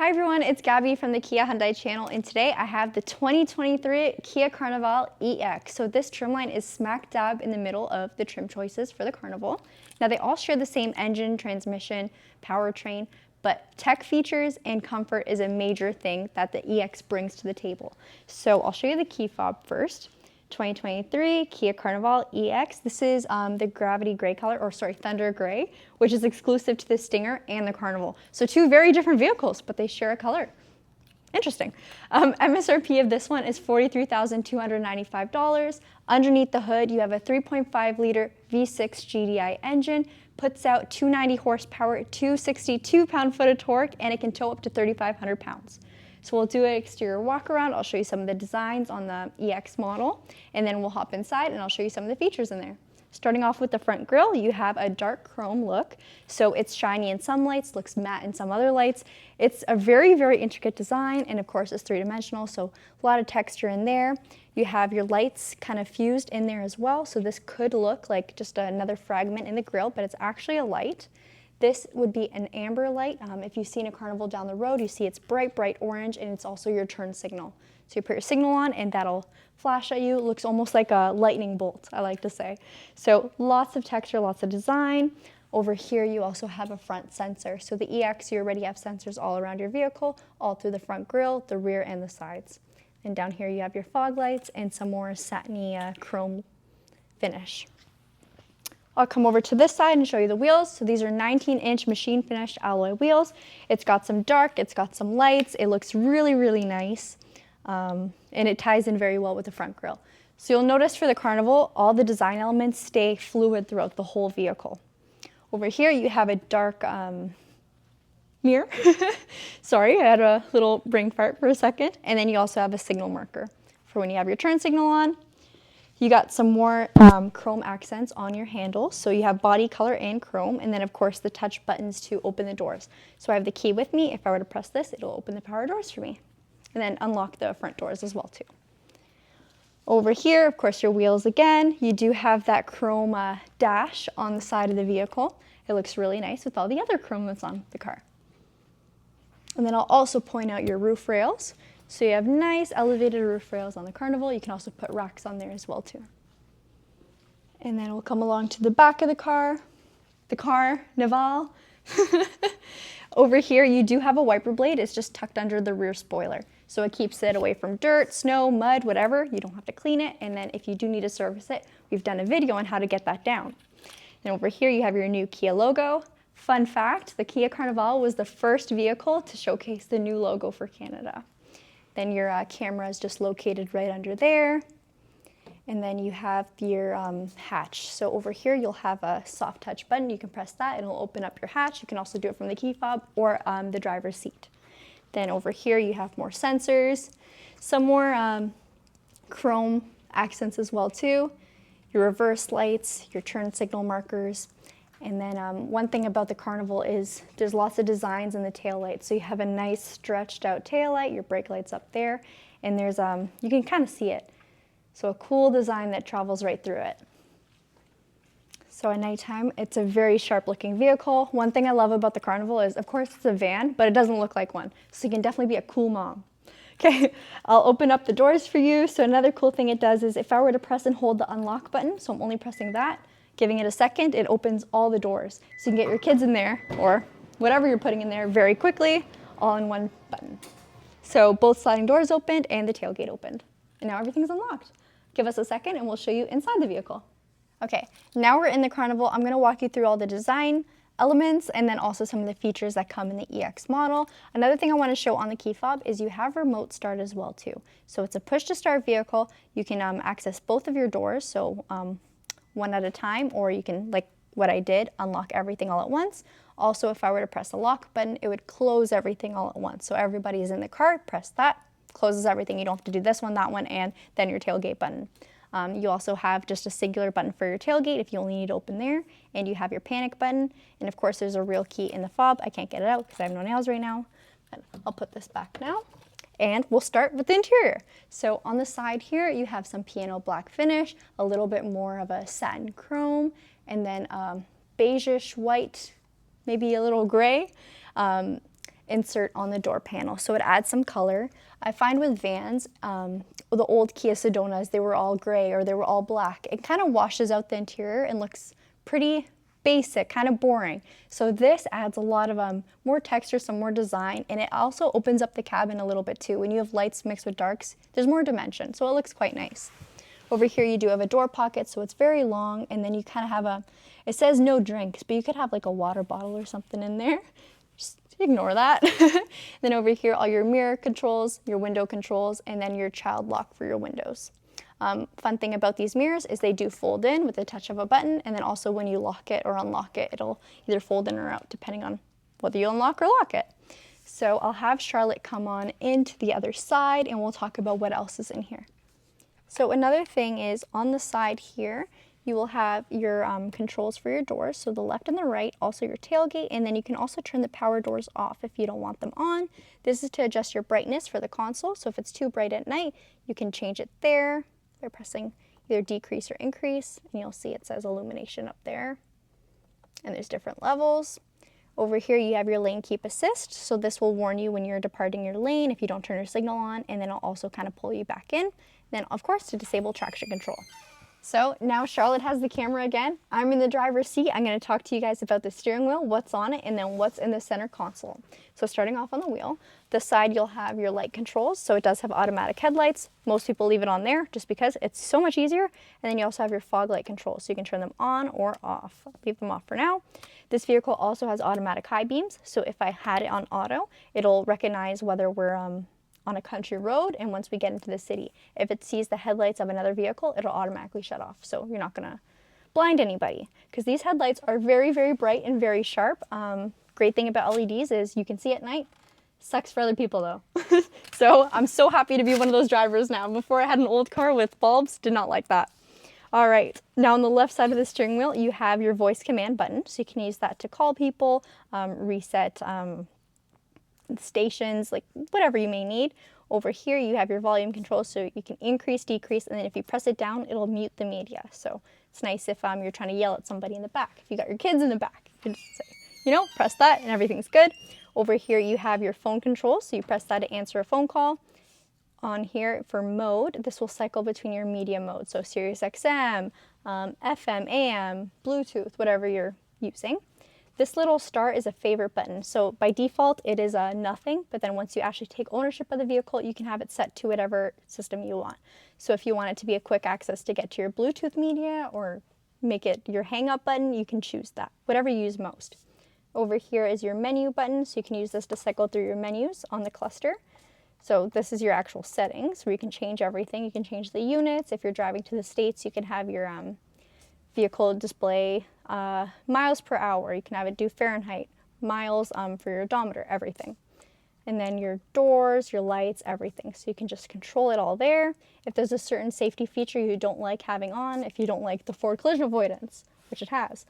Hi everyone, it's Gabi from the Kia Hyundai channel, and today I have the 2023 Kia Carnival EX. So this trim line is smack dab in the middle of the trim choices for the Carnival. Now they all share the same engine, transmission, powertrain, but tech features and comfort is a major thing that the EX brings to the table. So I'll show you the key fob first. 2023 Kia Carnival EX. This is the Gravity Gray color, or sorry, Thunder Gray, which is exclusive to the Stinger and the Carnival. So two very different vehicles, but they share a color. Interesting. MSRP of this one is $43,295. Underneath the hood, you have a 3.5 liter V6 GDI engine, puts out 290 horsepower, 262 pound-foot of torque, and it can tow up to 3,500 pounds. So we'll do an exterior walk around. I'll show you some of the designs on the EX model, and then we'll hop inside and I'll show you some of the features in there. Starting off with the front grille, you have a dark chrome look. So it's shiny in some lights, looks matte in some other lights. It's a very, very intricate design, and of course it's three-dimensional, so a lot of texture in there. You have your lights kind of fused in there as well, so this could look like just another fragment in the grille, but it's actually a light. This would be an amber light. If you've seen a Carnival down the road, you see it's bright, bright orange, and it's also your turn signal. So you put your signal on and that'll flash at you. It looks almost like a lightning bolt, I like to say. So lots of texture, lots of design. Over here you also have a front sensor. So the EX, you already have sensors all around your vehicle, all through the front grille, the rear, and the sides. And down here you have your fog lights and some more satiny chrome finish. I'll come over to this side and show you the wheels. So these are 19-inch machine finished alloy wheels. It's got some dark, it's got some lights. It looks really, really nice. And it ties in very well with the front grille. So you'll notice for the Carnival, all the design elements stay fluid throughout the whole vehicle. Over here you have a dark mirror. Sorry, I had a little brain fart for a second. And then you also have a signal marker for when you have your turn signal on. You got some more chrome accents on your handles. So you have body color and chrome, and then of course the touch buttons to open the doors. So I have the key with me. If I were to press this, it'll open the power doors for me. And then unlock the front doors as well too. Over here, of course, your wheels again. You do have that chrome dash on the side of the vehicle. It looks really nice with all the other chrome that's on the car. And then I'll also point out your roof rails. So you have nice elevated roof rails on the Carnival. You can also put racks on there as well too. And then we'll come along to the back of the Carnival. Over here you do have a wiper blade. It's just tucked under the rear spoiler. So it keeps it away from dirt, snow, mud, whatever. You don't have to clean it. And then if you do need to service it, we've done a video on how to get that down. And over here you have your new Kia logo. Fun fact, the Kia Carnival was the first vehicle to showcase the new logo for Canada. Then your camera is just located right under there. And then you have your hatch. So over here you'll have a soft touch button. You can press that and it'll open up your hatch. You can also do it from the key fob or the driver's seat. Then over here you have more sensors, some more chrome accents as well too. Your reverse lights, your turn signal markers. And then one thing about the Carnival is there's lots of designs in the tail light. So you have a nice stretched out tail light, your brake light's up there, and there's you can kind of see it. So a cool design that travels right through it. So at nighttime, it's a very sharp looking vehicle. One thing I love about the Carnival is, of course, it's a van, but it doesn't look like one. So you can definitely be a cool mom. Okay, I'll open up the doors for you. So another cool thing it does is if I were to press and hold the unlock button, so I'm only pressing that, giving it a second, it opens all the doors. So you can get your kids in there, or whatever you're putting in there, very quickly, all in one button. So both sliding doors opened and the tailgate opened. And now everything's unlocked. Give us a second and we'll show you inside the vehicle. Okay, now we're in the Carnival. I'm gonna walk you through all the design elements and then also some of the features that come in the EX model. Another thing I wanna show on the key fob is you have remote start as well too. So it's a push to start vehicle. You can access both of your doors, so one at a time, or you can, like what I did, unlock everything all at once. Also, if I were to press the lock button, it would close everything all at once. So everybody's in the car, press that, closes everything. You don't have to do this one, that one, and then your tailgate button. You also have just a singular button for your tailgate if you only need to open there, and you have your panic button. And of course, there's a real key in the fob. I can't get it out because I have no nails right now, but I'll put this back now. And we'll start with the interior. So on the side here, you have some piano black finish, a little bit more of a satin chrome, and then beigeish white, maybe a little gray. insert on the door panel. So it adds some color. I find with vans, the old Kia Sedonas, they were all gray or they were all black. It kind of washes out the interior and looks pretty basic, kind of boring. So this adds a lot of more texture, some more design, and it also opens up the cabin a little bit too. When you have lights mixed with darks, there's more dimension, so it looks quite nice. Over here you do have a door pocket, so it's very long, and then you kind of have it says no drinks, but you could have like a water bottle or something in there. Just ignore that. Then over here, all your mirror controls, your window controls, and then your child lock for your windows. Fun thing about these mirrors is they do fold in with the touch of a button, and then also when you lock it or unlock it, it'll either fold in or out depending on whether you unlock or lock it. So I'll have Charlotte come on into the other side and we'll talk about what else is in here. So another thing is on the side here, you will have your controls for your doors, so the left and the right, also your tailgate, and then you can also turn the power doors off if you don't want them on. This is to adjust your brightness for the console, so if it's too bright at night, you can change it there by pressing either decrease or increase, and you'll see it says illumination up there. And there's different levels. Over here you have your lane keep assist, so this will warn you when you're departing your lane if you don't turn your signal on, and then it'll also kind of pull you back in. Then of course to disable traction control. So now Charlotte has the camera again. I'm in the driver's seat. I'm going to talk to you guys about the steering wheel, what's on it, and then what's in the center console. So starting off on the wheel, this side you'll have your light controls. So it does have automatic headlights. Most people leave it on there just because it's so much easier. And then you also have your fog light controls, so you can turn them on or off. I'll leave them off for now. This vehicle also has automatic high beams. So if I had it on auto, it'll recognize whether we're on a country road, and once we get into the city, if it sees the headlights of another vehicle, it'll automatically shut off. So you're not gonna blind anybody, because these headlights are very, very bright and very sharp. Great thing about LEDs is you can see at night. Sucks for other people though. So I'm so happy to be one of those drivers now. Before I had an old car with bulbs, did not like that. All right, now on the left side of the steering wheel, you have your voice command button. So you can use that to call people, reset stations, like whatever you may need. Over here you have your volume control, so you can increase, decrease, and then if you press it down, it'll mute the media. So it's nice if you're trying to yell at somebody in the back. If you got your kids in the back, you can just say, you know, press that and everything's good. Over here you have your phone control, so you press that to answer a phone call. On here for mode, this will cycle between your media modes, so Sirius XM, FM, AM, Bluetooth, whatever you're using. This little star is a favorite button. So by default, it is nothing, but then once you actually take ownership of the vehicle, you can have it set to whatever system you want. So if you want it to be a quick access to get to your Bluetooth media or make it your hang up button, you can choose that, whatever you use most. Over here is your menu button, so you can use this to cycle through your menus on the cluster. So this is your actual settings where you can change everything. You can change the units. If you're driving to the States, you can have your vehicle display miles per hour. You can have it do Fahrenheit, miles for your odometer, everything. And then your doors, your lights, everything. So you can just control it all there. If there's a certain safety feature you don't like having on, if you don't like the forward collision avoidance, which it has,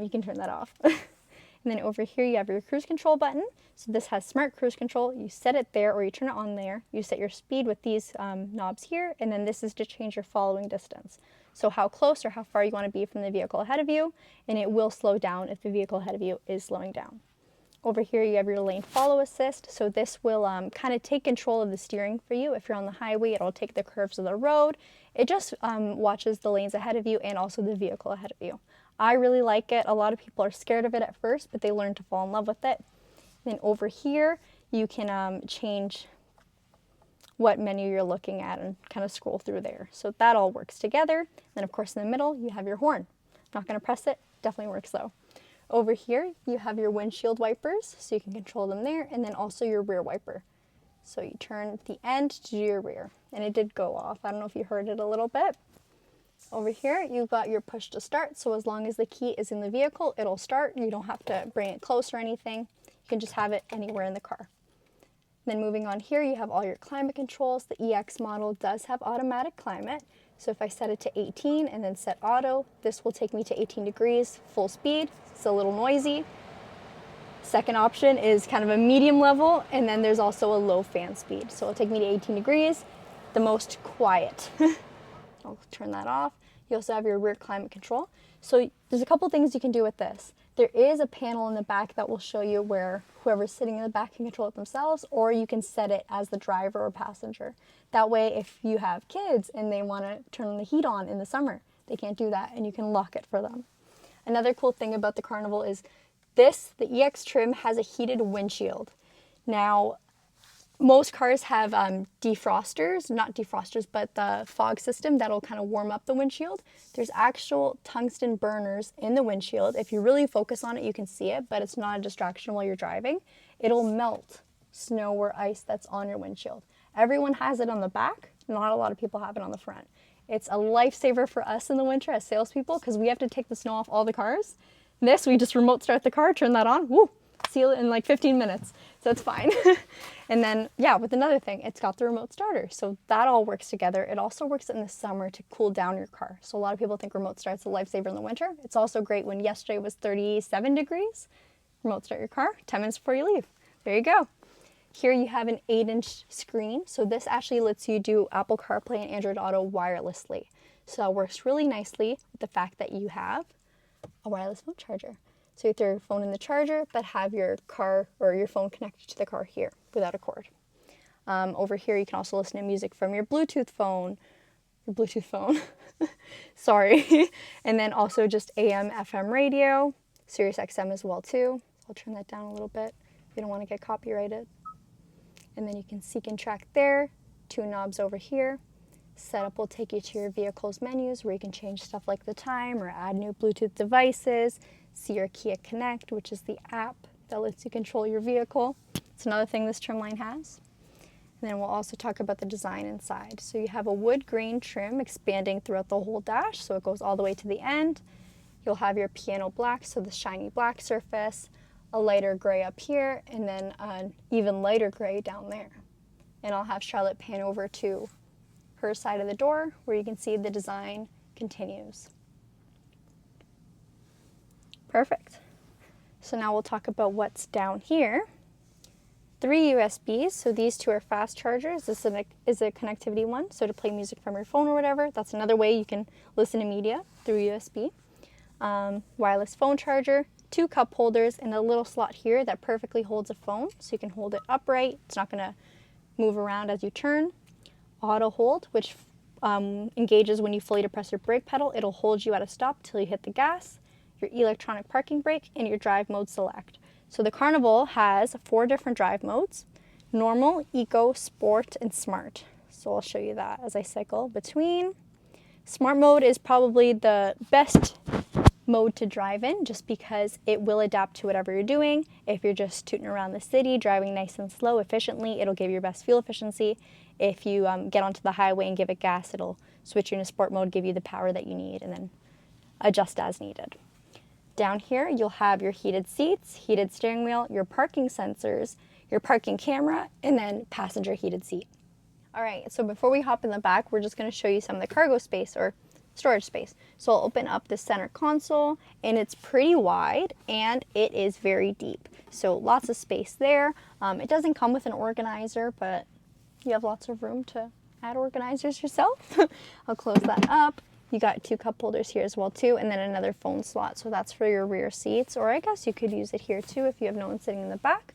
you can turn that off. And then over here you have your cruise control button. So this has smart cruise control. You set it there or you turn it on there. You set your speed with these knobs here, and then this is to change your following distance. So how close or how far you want to be from the vehicle ahead of you, and it will slow down if the vehicle ahead of you is slowing down. Over here you have your lane follow assist. So this will kind of take control of the steering for you. If you're on the highway, it'll take the curves of the road. It just watches the lanes ahead of you and also the vehicle ahead of you. I really like it. A lot of people are scared of it at first, but they learn to fall in love with it. Then over here, you can change what menu you're looking at and kind of scroll through there. So that all works together. Then of course in the middle, you have your horn. Not gonna press it, definitely works though. Over here, you have your windshield wipers, so you can control them there, and then also your rear wiper. So you turn the end to do your rear, and it did go off. I don't know if you heard it a little bit. Over here, you've got your push to start, so as long as the key is in the vehicle, it'll start. You don't have to bring it close or anything. You can just have it anywhere in the car. Then moving on here, you have all your climate controls. The EX model does have automatic climate. So if I set it to 18 and then set auto, this will take me to 18 degrees, full speed. It's a little noisy. Second option is kind of a medium level, and then there's also a low fan speed. So it'll take me to 18 degrees, the most quiet. I'll turn that off. You also have your rear climate control. So there's a couple things you can do with this. There is a panel in the back that will show you where whoever's sitting in the back can control it themselves, or you can set it as the driver or passenger. That way, if you have kids and they want to turn the heat on in the summer, they can't do that, and you can lock it for them. Another cool thing about the Carnival is the EX trim has a heated windshield. Now, most cars have defrosters, not defrosters, but the fog system that'll kind of warm up the windshield. There's actual tungsten burners in the windshield. If you really focus on it, you can see it, but it's not a distraction while you're driving. It'll melt snow or ice that's on your windshield. Everyone has it on the back. Not a lot of people have it on the front. It's a lifesaver for us in the winter as salespeople because we have to take the snow off all the cars. This, we just remote start the car, turn that on, woo, seal it in like 15 minutes. So it's fine. And then, yeah, with another thing, it's got the remote starter. So that all works together. It also works in the summer to cool down your car. So a lot of people think remote start's a lifesaver in the winter. It's also great when yesterday was 37 degrees. Remote start your car 10 minutes before you leave. There you go. Here you have an 8-inch screen. So this actually lets you do Apple CarPlay and Android Auto wirelessly. So that works really nicely with the fact that you have a wireless phone charger. So you throw your phone in the charger, but have your car or your phone connected to the car here without a cord. Over here, you can also listen to music from your Bluetooth phone. Sorry. And then also just AM, FM radio, Sirius XM as well too. I'll turn that down a little bit. You don't want to get copyrighted. And then you can seek and track there. 2 knobs over here. Setup will take you to your vehicle's menus where you can change stuff like the time or add new Bluetooth devices. See your Kia Connect, which is the app that lets you control your vehicle. It's another thing this trim line has. And then we'll also talk about the design inside. So you have a wood grain trim expanding throughout the whole dash, so it goes all the way to the end. You'll have your piano black, so the shiny black surface, a lighter gray up here, and then an even lighter gray down there. And I'll have Charlotte pan over to her side of the door where you can see the design continues. Perfect. So now we'll talk about what's down here. 3 USBs, so these 2 are fast chargers. This is a connectivity one, so to play music from your phone or whatever. That's another way you can listen to media through USB. Wireless phone charger, 2 cup holders, and a little slot here that perfectly holds a phone, so you can hold it upright. It's not going to move around as you turn. Auto hold, which engages when you fully depress your brake pedal. It'll hold you at a stop till you hit the gas. Your electronic parking brake, and your drive mode select. So the Carnival has 4 different drive modes: normal, eco, sport, and smart. So I'll show you that as I cycle between. Smart mode is probably the best mode to drive in just because it will adapt to whatever you're doing. If you're just tooting around the city, driving nice and slow efficiently, it'll give you your best fuel efficiency. If you get onto the highway and give it gas, it'll switch you into sport mode, give you the power that you need, and then adjust as needed. Down here, you'll have your heated seats, heated steering wheel, your parking sensors, your parking camera, and then passenger heated seat. All right, so before we hop in the back, we're just going to show you some of the cargo space or storage space. So I'll open up the center console, and it's pretty wide, and it is very deep. So lots of space there. It doesn't come with an organizer, but you have lots of room to add organizers yourself. I'll close that up. You got 2 cup holders here as well too, and then another phone slot. So that's for your rear seats, or I guess you could use it here too if you have no one sitting in the back.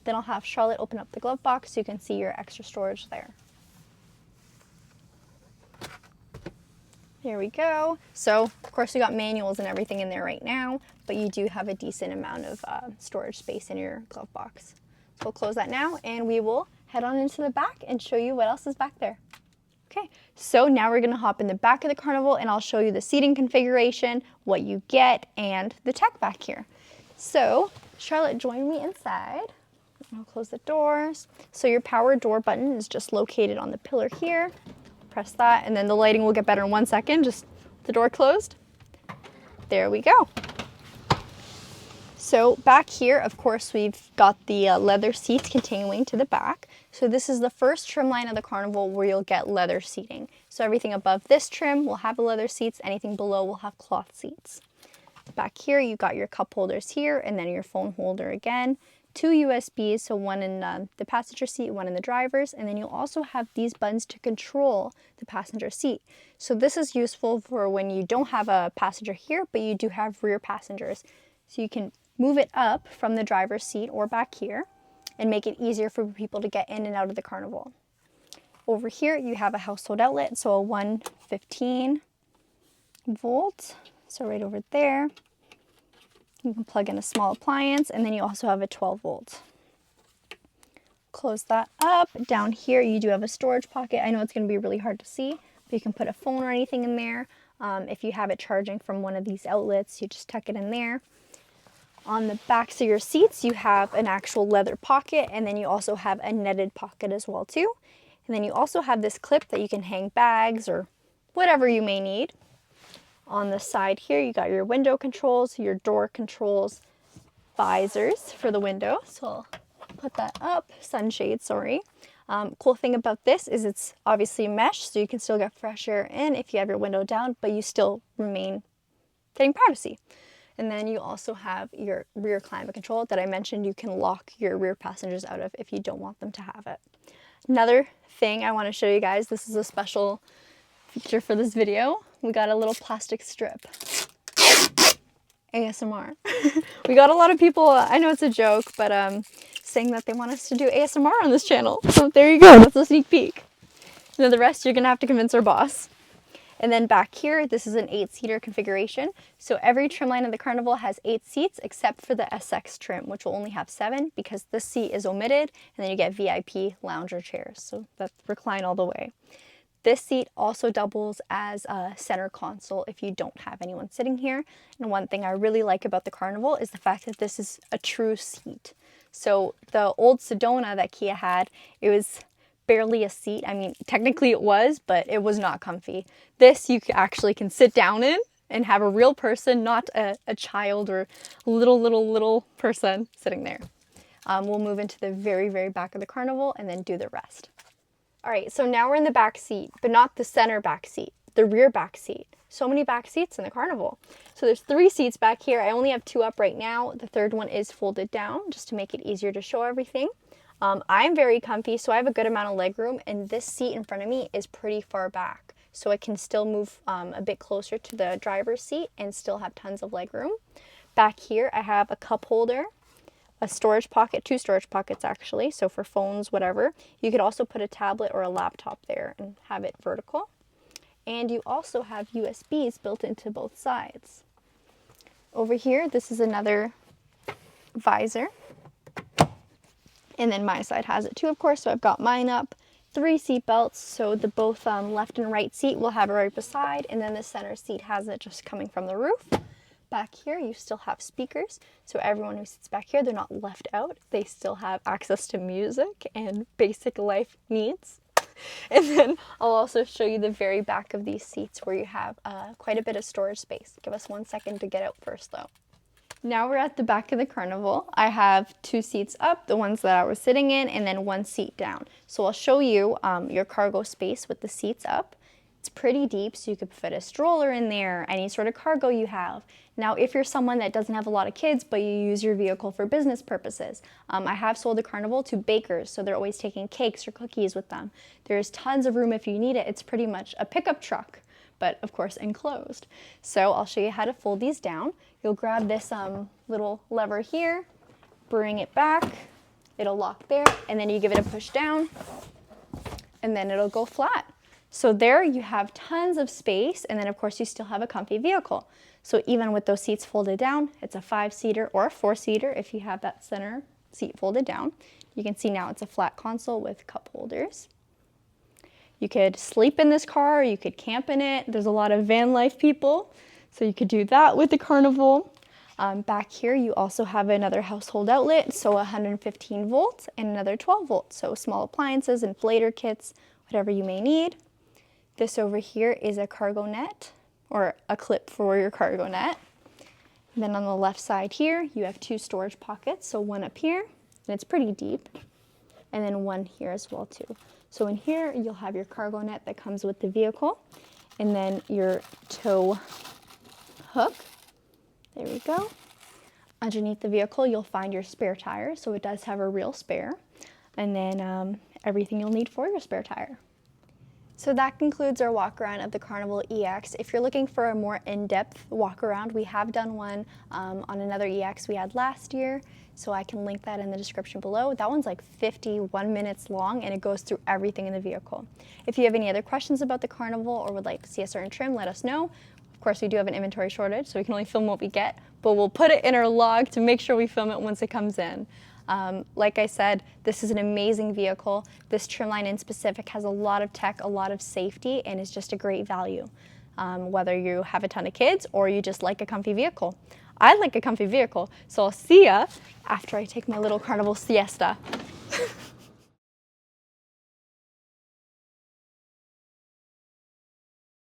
Then I'll have Charlotte open up the glove box so you can see your extra storage there. Here we go. So of course you got manuals and everything in there right now, but you do have a decent amount of storage space in your glove box. So we'll close that now, and we will head on into the back and show you what else is back there. Okay, so now we're gonna hop in the back of the Carnival, and I'll show you the seating configuration, what you get, and the tech back here. So Charlotte, join me inside. I'll close the doors. So your power door button is just located on the pillar here. Press that, and then the lighting will get better in 1 second. Just the door closed. There we go. So back here, of course, we've got the leather seats continuing to the back. So this is the first trim line of the Carnival where you'll get leather seating. So everything above this trim will have the leather seats. Anything below will have cloth seats. Back here, you got your cup holders here, and then your phone holder again. 2 USBs, so one in the passenger seat, one in the driver's, and then you'll also have these buttons to control the passenger seat. So this is useful for when you don't have a passenger here, but you do have rear passengers. So you can move it up from the driver's seat or back here and make it easier for people to get in and out of the Carnival. Over here, you have a household outlet, so a 115 volt. So right over there, you can plug in a small appliance, and then you also have a 12 volt. Close that up. Down here, you do have a storage pocket. I know it's going to be really hard to see, but you can put a phone or anything in there. If you have it charging from one of these outlets, you just tuck it in there. On the backs of your seats, you have an actual leather pocket, and then you also have a netted pocket as well too. And then you also have this clip that you can hang bags or whatever you may need. On the side here, you got your window controls, your door controls, visors for the window. So I'll put that up, sunshade, sorry. Cool thing about this is it's obviously mesh, so you can still get fresh air in if you have your window down, but you still remain getting privacy. And then you also have your rear climate control that I mentioned you can lock your rear passengers out of if you don't want them to have it. Another thing I want to show you guys, this is a special feature for this video. We got a little plastic strip. ASMR. We got a lot of people, I know it's a joke, but saying that they want us to do ASMR on this channel. So there you go, that's a sneak peek. Now the rest you're gonna have to convince our boss. And then back here, this is an 8-seater configuration. So every trim line of the Carnival has 8 seats except for the SX trim, which will only have 7 because this seat is omitted, and then you get VIP lounger chairs. So that's recline all the way. This seat also doubles as a center console if you don't have anyone sitting here. And one thing I really like about the Carnival is the fact that this is a true seat. So the old Sedona that Kia had, it was barely a seat. I mean, technically it was, but it was not comfy. This you actually can sit down in and have a real person, not a child or little person sitting there. We'll move into the very, very back of the Carnival and then do the rest. All right, so now we're in the back seat, but not the center back seat, the rear back seat. So many back seats in the Carnival. So there's 3 seats back here. I only have 2 up right now. The third one is folded down just to make it easier to show everything. I'm very comfy, so I have a good amount of leg room, and this seat in front of me is pretty far back. So I can still move a bit closer to the driver's seat and still have tons of leg room. Back here, I have a cup holder, a storage pocket, 2 storage pockets actually, so for phones, whatever. You could also put a tablet or a laptop there and have it vertical. And you also have USBs built into both sides. Over here, this is another visor. And then my side has it too, of course, so I've got mine up. 3 seat belts, so the both left and right seat will have it right beside, and then the center seat has it just coming from the roof. Back here, you still have speakers, so everyone who sits back here, they're not left out. They still have access to music and basic life needs. And then I'll also show you the very back of these seats where you have quite a bit of storage space. Give us 1 second to get out first, though. Now we're at the back of the Carnival. I have 2 seats up, the ones that I was sitting in, and then 1 seat down. So I'll show you your cargo space with the seats up. It's pretty deep, so you could fit a stroller in there, any sort of cargo you have. Now, if you're someone that doesn't have a lot of kids, but you use your vehicle for business purposes, I have sold the Carnival to bakers, so they're always taking cakes or cookies with them. There's tons of room if you need it. It's pretty much a pickup truck, but of course enclosed. So I'll show you how to fold these down. You'll grab this little lever here, bring it back, it'll lock there, and then you give it a push down, and then it'll go flat. So there you have tons of space, and then of course you still have a comfy vehicle. So even with those seats folded down, it's a 5-seater or a 4-seater if you have that center seat folded down. You can see now it's a flat console with cup holders. You could sleep in this car, you could camp in it. There's a lot of van life people, so you could do that with the Carnival. Back here, you also have another household outlet, so 115 volts and another 12 volts, so small appliances, inflator kits, whatever you may need. This over here is a cargo net, or a clip for your cargo net. And then on the left side here, you have 2 storage pockets, so 1 up here, and it's pretty deep, and then 1 here as well too. So in here, you'll have your cargo net that comes with the vehicle, and then your tow hook. There we go. Underneath the vehicle, you'll find your spare tire, so it does have a real spare, and then everything you'll need for your spare tire. So that concludes our walk around of the Carnival EX. If you're looking for a more in-depth walk around, we have done one on another EX we had last year, so I can link that in the description below. That one's like 51 minutes long and it goes through everything in the vehicle. If you have any other questions about the Carnival or would like to see a certain trim, let us know. Of course, we do have an inventory shortage, so we can only film what we get, but we'll put it in our log to make sure we film it once it comes in. Like I said, this is an amazing vehicle. This trim line in specific has a lot of tech, a lot of safety, and is just a great value. Whether you have a ton of kids or you just like a comfy vehicle. I like a comfy vehicle, so I'll see ya after I take my little Carnival siesta.